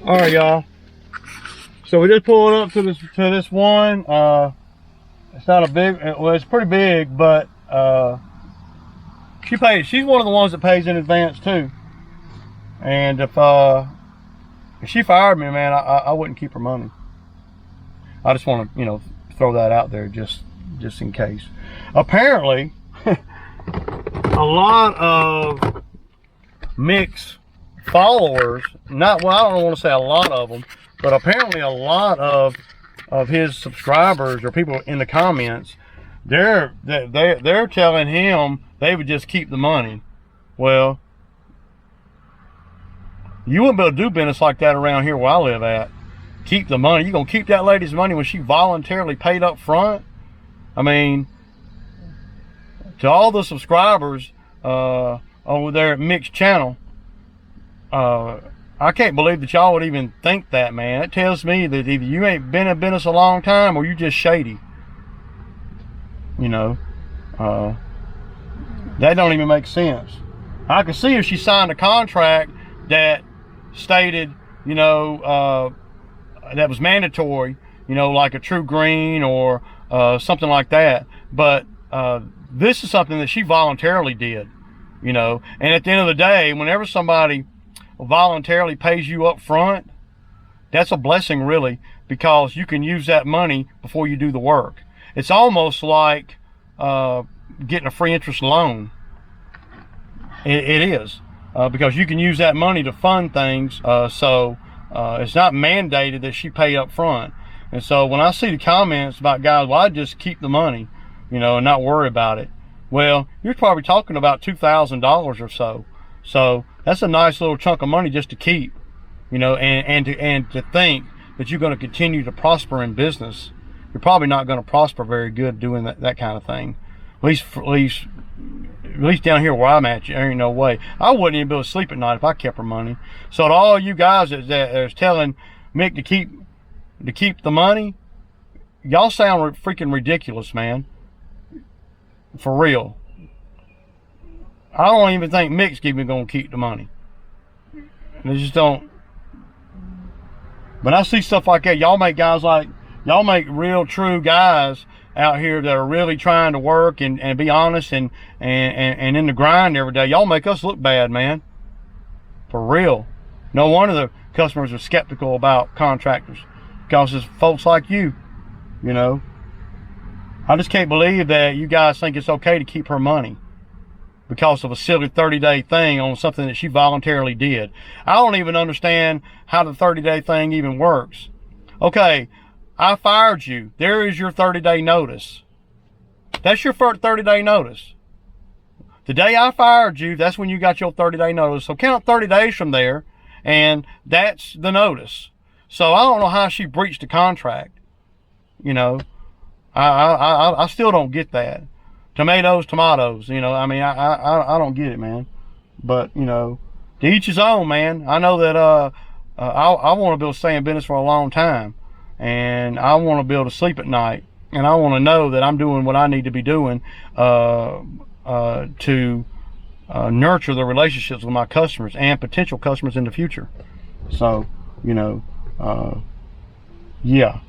All right, y'all. So we just pulled up to this one. It's not a big, well, it's pretty big, but she's one of the ones that pays in advance too. And if she fired me, man, I wouldn't keep her money. I just want to, you know, throw that out there just in case. Apparently, a lot of Mick's followers, I don't want to say a lot of them, but apparently a lot of his subscribers or people in the comments, they're telling him they would just keep the money. Well, you wouldn't be able to do business like that around here where I live at. Keep the money. You gonna keep that lady's money when she voluntarily paid up front? I mean, to all the subscribers over there at Mick's channel, I can't believe that y'all would even think that, man. It tells me that either you ain't been in business a long time or you just shady. You know, that don't even make sense. I could see if she signed a contract that stated, you know, that was mandatory, you know, like a True Green or something like that. But this is something that she voluntarily did, you know. And at the end of the day, whenever somebody voluntarily pays you up front, that's a blessing, really, because you can use that money before you do the work. It's almost like getting a free interest loan. It is, because you can use that money to fund things. So it's not mandated that she pay up front. And so when I see the comments about guys, well, I just keep the money, you know, and not worry about it. Well, you're probably talking about $2,000 or so. So that's a nice little chunk of money just to keep, you know, and to think that you're going to continue to prosper in business. You're probably not going to prosper very good doing that kind of thing. At least down here where I'm at, there ain't no way. I wouldn't even be able to sleep at night if I kept her money. So to all you guys that are telling Mick to keep the money, y'all sound freaking ridiculous, man. For real. I don't even think Mick's even gonna keep the money. They just don't. When I see stuff like that, y'all make real true guys out here that are really trying to work and be honest and in the grind every day. Y'all make us look bad, man. For real. No wonder the customers are skeptical about contractors, because it's folks like you, you know. I just can't believe that you guys think it's okay to keep her money because of a silly 30-day thing on something that she voluntarily did. I don't even understand how the 30-day thing even works. Okay, I fired you. There is your 30-day notice. That's your 30-day notice. The day I fired you, that's when you got your 30-day notice. So count 30 days from there, and that's the notice. So I don't know how she breached the contract. You know, I still don't get that. Tomatoes, you know. I mean, I don't get it, man. But, you know, to each his own, man. I know that I want to be able to stay in business for a long time, and I want to be able to sleep at night, and I want to know that I'm doing what I need to be doing to nurture the relationships with my customers and potential customers in the future. So, you know, yeah,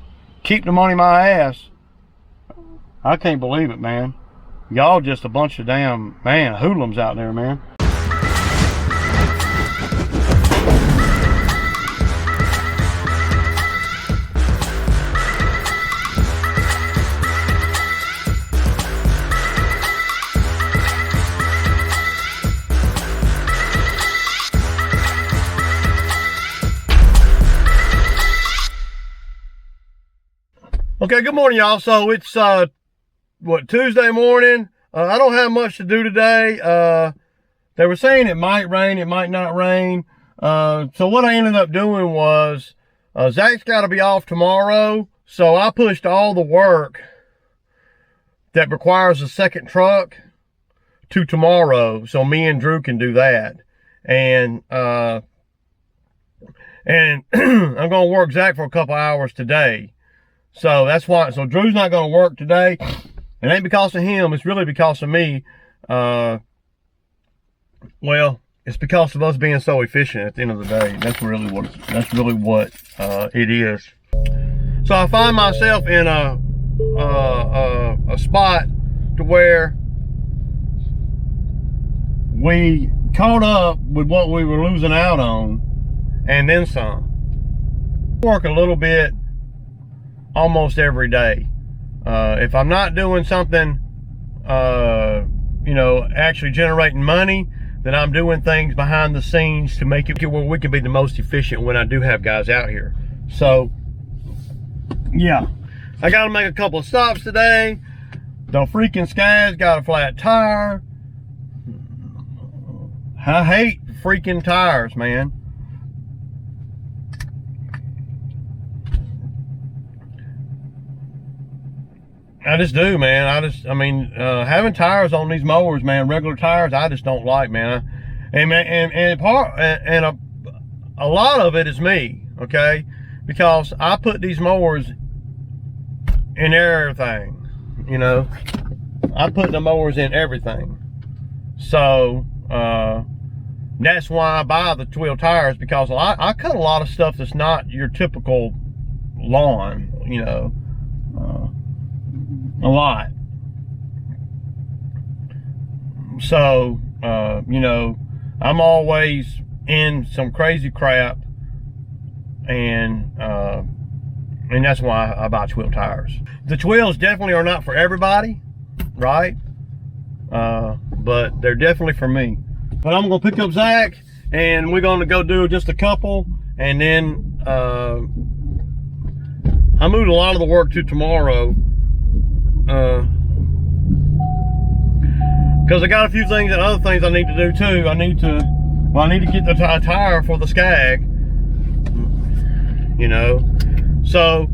keep the money my ass. I can't believe it, man. Y'all just a bunch of damn, man, hoodlums out there, man. Okay, good morning, y'all. So it's Tuesday morning. I don't have much to do today. They were saying it might rain, it might not rain. So what I ended up doing was Zach's got to be off tomorrow, so I pushed all the work that requires a second truck to tomorrow, so me and Drew can do that. And I'm going to work Zach for a couple hours today. So that's why. So Drew's not going to work today. It ain't because of him. It's really because of me. Well, it's because of us being so efficient at the end of the day. That's really what it is. So I find myself in a spot to where we caught up with what we were losing out on, and then some. Work a little bit almost every day. If I'm not doing something, you know, actually generating money, then I'm doing things behind the scenes to make it where we can be the most efficient when I do have guys out here. So, yeah, I got to make a couple of stops today. The freaking Scag's got a flat tire. I hate freaking tires, man. I just do, man. I mean, having tires on these mowers, man, regular tires, I just don't like, man. And a lot of it is me, okay? Because I put these mowers in everything, you know? I put the mowers in everything. So, that's why I buy the 12 tires, because I cut a lot of stuff that's not your typical lawn, you know? A lot. So, you know, I'm always in some crazy crap, and that's why I buy 12 tires. The 12s definitely are not for everybody, right? But they're definitely for me. But I'm gonna pick up Zach, and we're gonna go do just a couple, and then I moved a lot of the work to tomorrow. Because I got a few things and other things I need to do too. I need to get the tire for the Scag, you know. So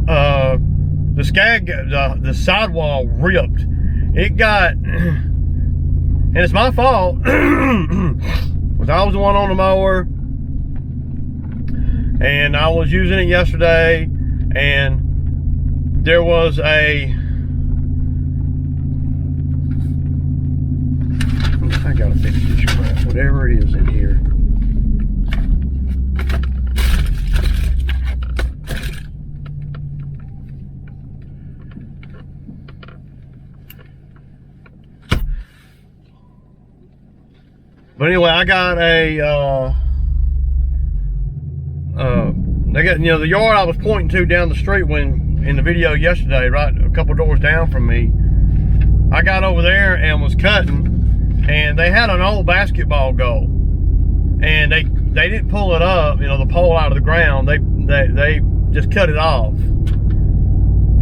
the Scag, the sidewall ripped. It got, and it's my fault, because I was the one on the mower, and I was using it yesterday, and there was I gotta fix this crap, whatever it is in here. But anyway, I got a they got, you know, the yard I was pointing to down the street when in the video yesterday, right a couple doors down from me. I got over there and was cutting, and they had an old basketball goal, and they didn't pull it up, you know, the pole out of the ground. They just cut it off,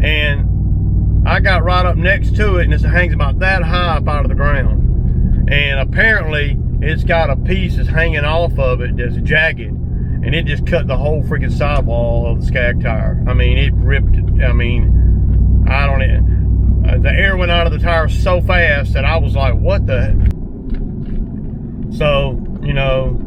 and I got right up next to it, and it hangs about that high up out of the ground, and apparently it's got a piece that's hanging off of it that's jagged, and it just cut the whole freaking sidewall of the Scag tire. I mean, it ripped it. I mean, I don't even, the air went out of the tire so fast that I was like, what the? So, you know,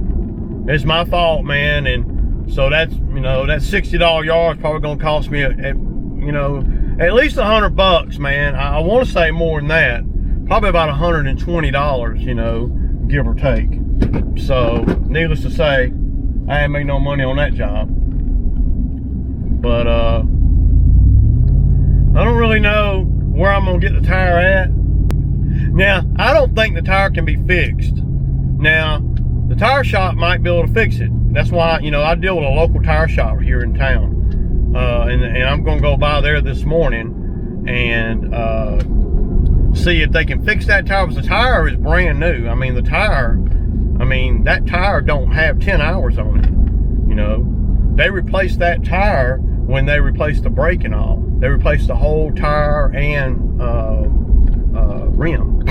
it's my fault, man. And so that's, you know, that $60 yard is probably gonna cost me, you know, at least $100, man. I want to say more than that. Probably about $120, you know, give or take. So, needless to say, I ain't made no money on that job. But I don't really know where I'm gonna get the tire at. Now, I don't think the tire can be fixed. Now, the tire shop might be able to fix it. That's why, you know, I deal with a local tire shop here in town. And I'm gonna go by there this morning and see if they can fix that tire, because the tire is brand new. I mean, the tire, I mean, that tire don't have 10 hours on it, you know. They replaced that tire when they replaced the brake and all. They replaced the whole tire and rim.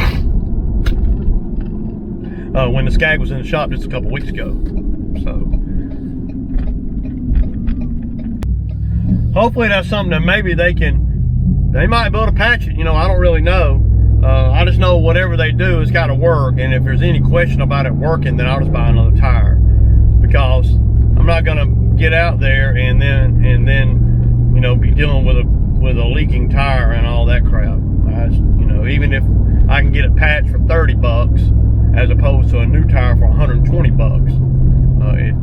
When the Scag was in the shop just a couple weeks ago. So, hopefully that's something that maybe they might be able to patch it, you know, I don't really know. I just know whatever they do, it's got to work, and if there's any question about it working, then I'll just buy another tire, because I'm not gonna get out there and then you know, be dealing with a leaking tire and all that crap. You know, even if I can get it patched for $30 as opposed to a new tire for 120 bucks.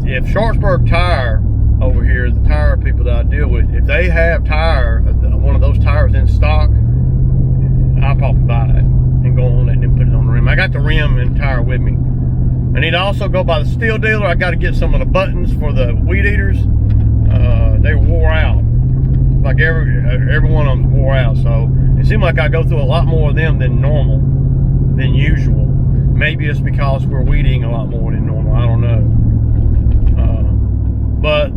If Sharpsburg Tire over here, the tire people that I deal with, if they have one of those tires in stock, I'll probably buy it and go on and then put it on the rim. I got the rim and tire with me. I need to also go by the steel dealer. I got to get some of the buttons for the weed eaters. They wore out. Like every one of them wore out. So it seemed like I go through a lot more of them than normal, than usual. Maybe it's because we're weeding a lot more than normal. I don't know. But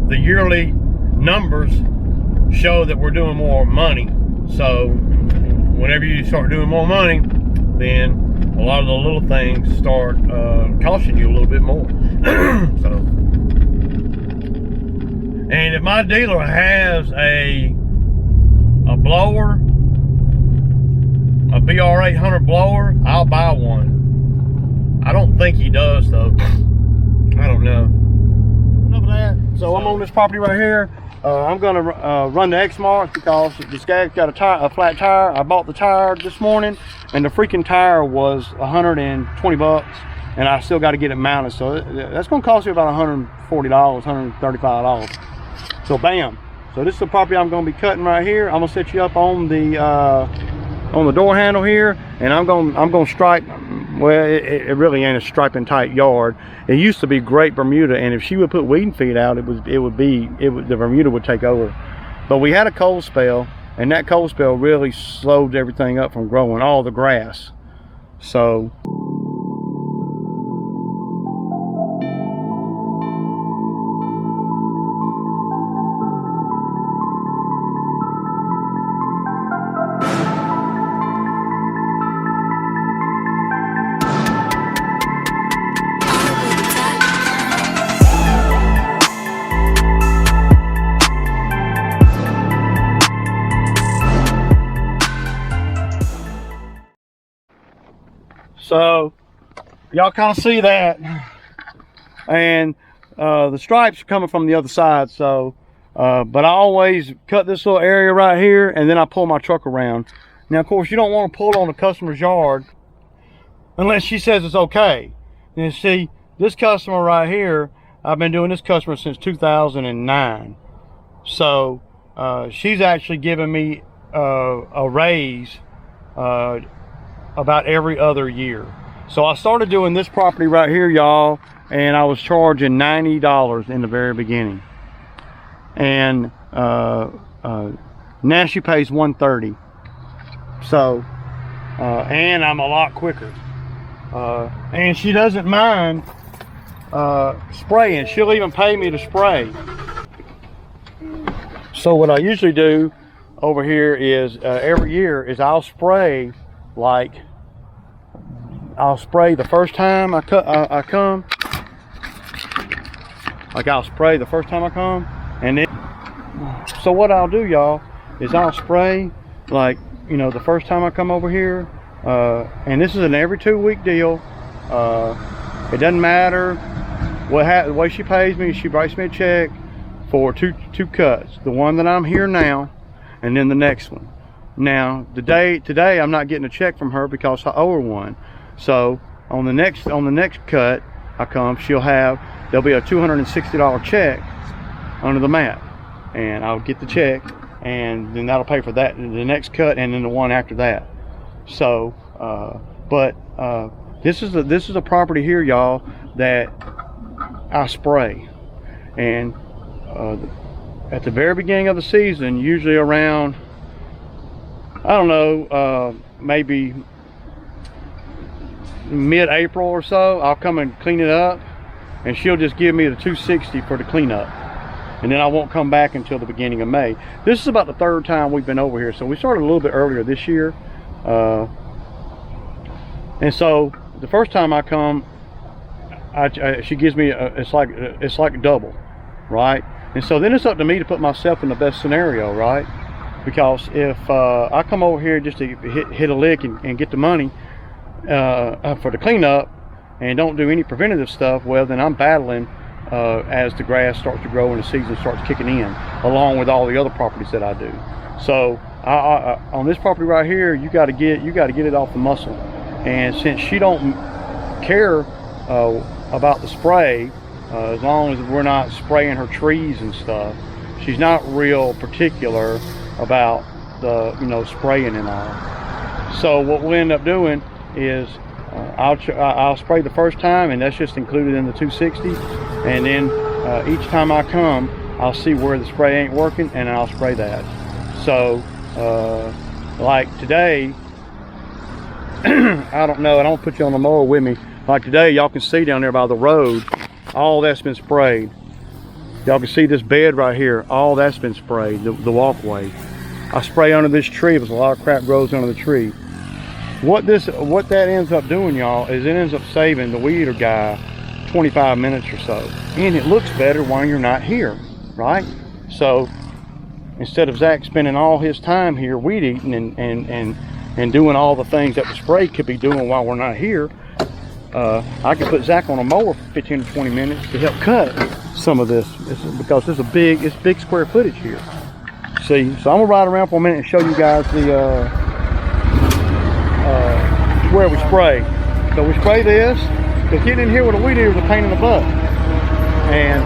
the yearly numbers show that we're doing more money. So whenever you start doing more money, then a lot of the little things start costing you a little bit more. So, and if my dealer has a blower, a BR800 blower, I'll buy one. I don't think he does though. I don't know. Enough of that. So I'm on this property right here. I'm gonna run the X marks because the Scag's got a flat tire. I bought the tire this morning, and the freaking tire was 120 bucks, and I still got to get it mounted. So that's gonna cost me about $140, $135. So bam. So this is the property I'm gonna be cutting right here. I'm gonna set you up on the door handle here, and I'm gonna stripe. Well, it really ain't a striping tight yard. It used to be great Bermuda, and if she would put weed feed out, the Bermuda would take over. But we had a cold spell, and that cold spell really slowed everything up from growing, all the grass. So y'all kind of see that, and the stripes are coming from the other side. So but I always cut this little area right here, and then I pull my truck around. Now of course you don't want to pull on the customer's yard unless she says it's okay. And see, this customer right here, I've been doing this customer since 2009. So she's actually given me a raise about every other year. So I started doing this property right here, y'all, and I was charging $90 in the very beginning, and now she pays $130. So and I'm a lot quicker, and she doesn't mind spraying. She'll even pay me to spray. So what I usually do over here is every year is I'll spray the first time I come. Like I'll spray the first time I come, and then so what I'll do, y'all, is I'll spray like, you know, the first time I come over here, and this is an every 2-week deal. It doesn't matter the way she pays me. She writes me a check for two cuts, the one that I'm here now, and then the next one. Now today I'm not getting a check from her because I owe her one. So on the next cut I come, there'll be a $260 check under the mat, and I'll get the check, and then that'll pay for that, the next cut, and then the one after that. So this is a property here, y'all, that I spray, and at the very beginning of the season, usually around, I don't know, maybe mid-April or so, I'll come and clean it up, and she'll just give me the $260 for the cleanup, and then I won't come back until the beginning of May. This is about the 3rd time we've been over here, so we started a little bit earlier this year, and so the first time I come, she gives me it's like double, right? And so then it's up to me to put myself in the best scenario, right? Because if I come over here just to hit a lick and get the money for the cleanup and don't do any preventative stuff, well, then I'm battling as the grass starts to grow and the season starts kicking in, along with all the other properties that I do. So on this property right here, you got to get it off the muscle. And since she don't care about the spray, as long as we're not spraying her trees and stuff. She's not real particular about the, you know, spraying and all. So what we'll end up doing is I'll spray the first time, and that's just included in the 260. And then each time I come, I'll see where the spray ain't working, and I'll spray that. So like today, I don't know, I don't put you on the mower with me. Like today, y'all can see down there by the road, all that's been sprayed. Y'all can see this bed right here, all that's been sprayed, the walkway. I spray under this tree, there's a lot of crap grows under the tree. What that ends up doing, y'all, is it ends up saving the weed eater guy 25 minutes or so. And it looks better while you're not here, right? So instead of Zach spending all his time here weed eating and doing all the things that the spray could be doing while we're not here, I could put Zach on a mower for 15 to 20 minutes to help cut some of this, because it's big square footage here. See, so I'm gonna ride around for a minute and show you guys the where we spray. So we spray this, because getting in here with a weed eater is a pain in the butt. And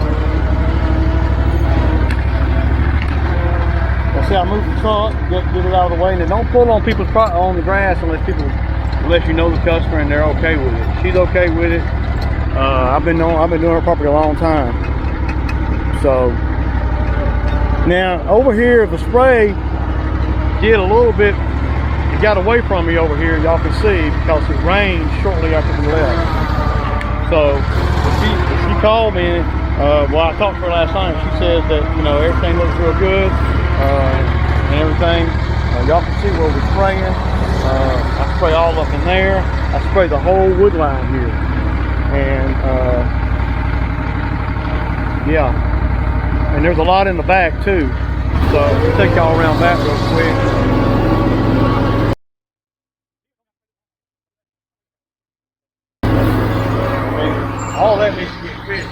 let's see, I move the truck, get it out of the way, and then don't pull on people's on the grass unless you know the customer and they're okay with it. She's okay with it. I've been doing her property a long time. So now over here, the spray did a little bit. It got away from me over here, y'all can see, because it rained shortly after we left. So she called me, well, I talked to her last night. She says that, you know, everything looks real good and everything. Y'all can see where we're spraying. I spray all up in there. I spray the whole wood line here. And yeah, and there's a lot in the back too. So we'll take y'all around that real quick. All that needs to get fixed.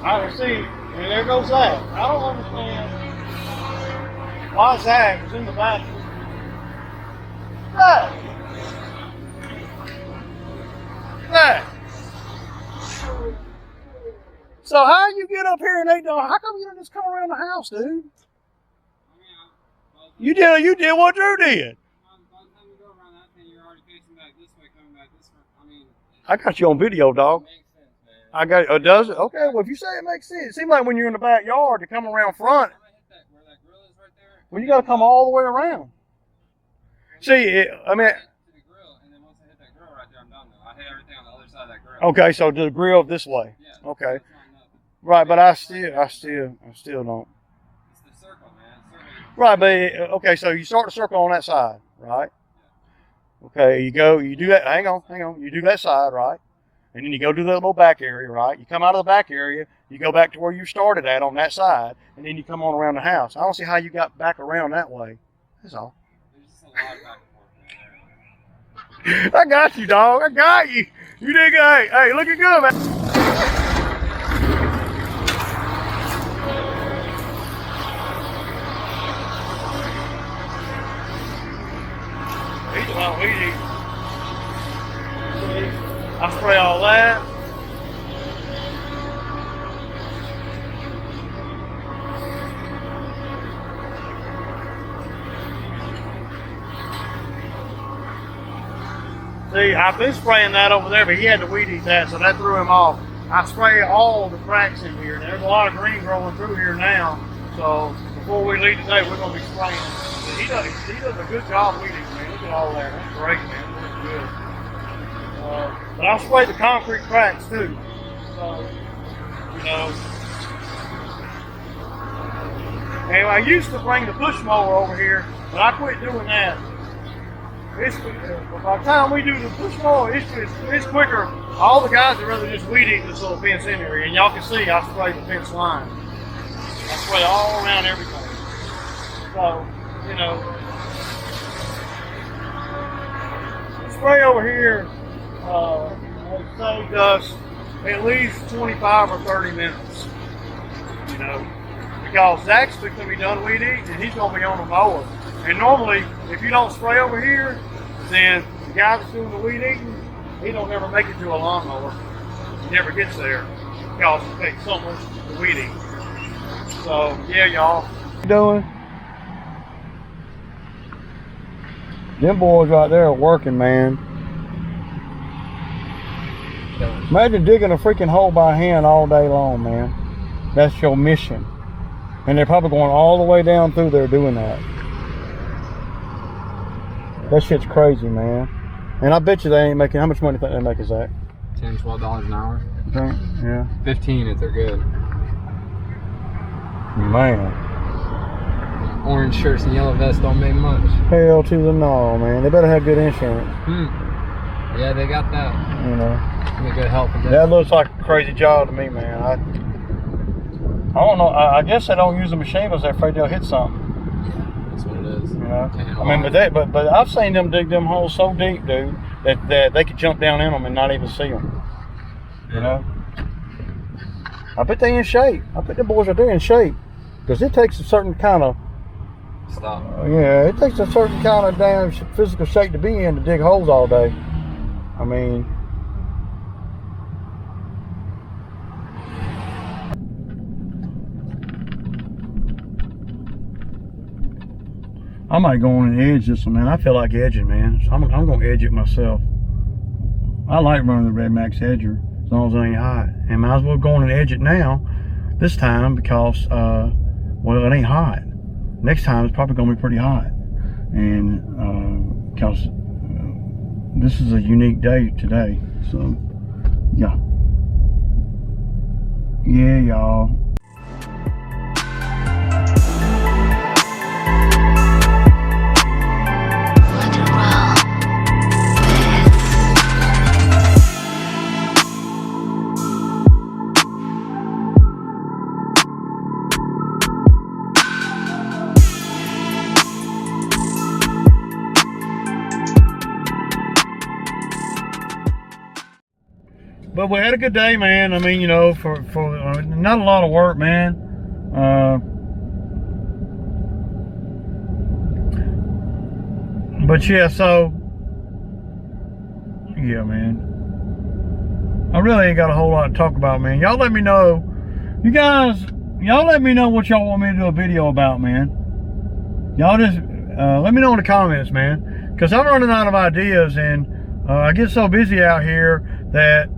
I can see, and there goes Zach. I don't understand why Zach was in the bathroom. Zach! Zach! So how you get up here and they don't, how come you don't just come around the house, dude? You did what Drew did. I got you on video, dog. I got it. Does it? Okay, well, if you say it makes sense. It seems like when you're in the backyard to come around front. Well, you got to come all the way around. See, I mean. Okay, so to the grill this way. Okay. Right, but I still don't. It's the circle, man. Right, but okay, so you start the circle on that side, right? Okay, you do that, hang on, you do that side, right? And then you go to the little back area, right? You come out of the back area, you go back to where you started at on that side, and then you come on around the house. I don't see how you got back around that way. That's all. There's just a lot of back and forth. I got you, dog. I got you. You did good. Hey, looking good, man. He's about weed eating. I spray all that. See, I've been spraying that over there, but he had to weed eat that, so that threw him off. I spray all the cracks in here. There's a lot of green growing through here now, so before we leave today, we're going to be spraying. He does a good job weeding, man. Look at all that. That's great, man. That's good. But I'll spray the concrete cracks too. So, you know. Anyway, I used to bring the push mower over here, but I quit doing that. By the time we do the push mower, it's quicker. All the guys would rather just weed eat this little fence in area, and y'all can see I spray the fence line. I spray all around everything. So, you know, the spray over here saved us at least 25 or 30 minutes. You know, because Zach's going to be done weed eating, and he's going to be on the mower. And normally, if you don't spray over here, then the guy that's doing the weed eating, he don't ever make it to a lawnmower. He never gets there because it takes so much to weed him. So yeah, y'all. What you doing? Them boys right there are working, man. Imagine digging a freaking hole by hand all day long, man. That's your mission. And they're probably going all the way down through there doing that. That shit's crazy, man. And I bet you they ain't making, how much money do you think they're making, Zach? $10, $12 an hour. Okay, yeah. 15 if they're good. Man. Orange shirts and yellow vests don't make much. Hell to the no, man. They better have good insurance. Yeah, they got that. You know. Be good help. That looks like a crazy job to me, man. I don't know. I guess they don't use the machine because they're afraid they'll hit something. Yeah, that's what it is. You know? I mean, but I've seen them dig them holes so deep, dude, that they could jump down in them and not even see them. You know. I bet they in shape. I bet the boys are there in shape because it takes a certain kind of. Stop. Yeah, it takes a certain kind of damn physical shape to be in to dig holes all day. I mean. I might go on and edge this one, man. I feel like edging, man. So I'm going to edge it myself. I like running the Red Max edger as long as it ain't hot. And might as well go on and edge it now, this time, because, well, it ain't hot. Next time, it's probably going to be pretty hot. And because this is a unique day today. So, yeah. Yeah, y'all. But we had a good day, man. I mean, you know, for not a lot of work, man. But yeah, so yeah, man. I really ain't got a whole lot to talk about, man. Y'all let me know. You guys, y'all let me know what y'all want me to do a video about, man. Y'all just let me know in the comments, man. Because I'm running out of ideas, and I get so busy out here that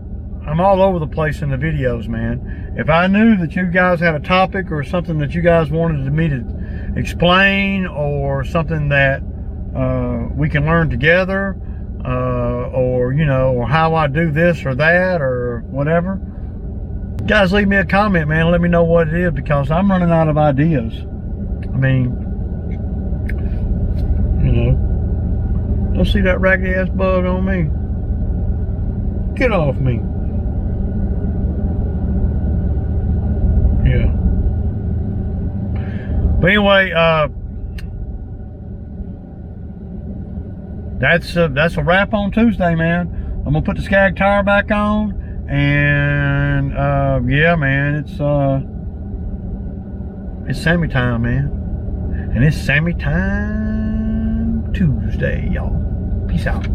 I'm all over the place in the videos, man. If I knew that you guys had a topic or something that you guys wanted me to explain, or something that we can learn together, or, you know, or how I do this or that or whatever, guys, leave me a comment, man. Let me know what it is, because I'm running out of ideas. I mean, you know, don't see that raggedy ass bug on me. Get off me. Yeah. But anyway, that's a wrap on Tuesday, man. I'm gonna put the Scag tire back on, and yeah, man, it's Sammy time, man, and it's Sammy time Tuesday, y'all. Peace out.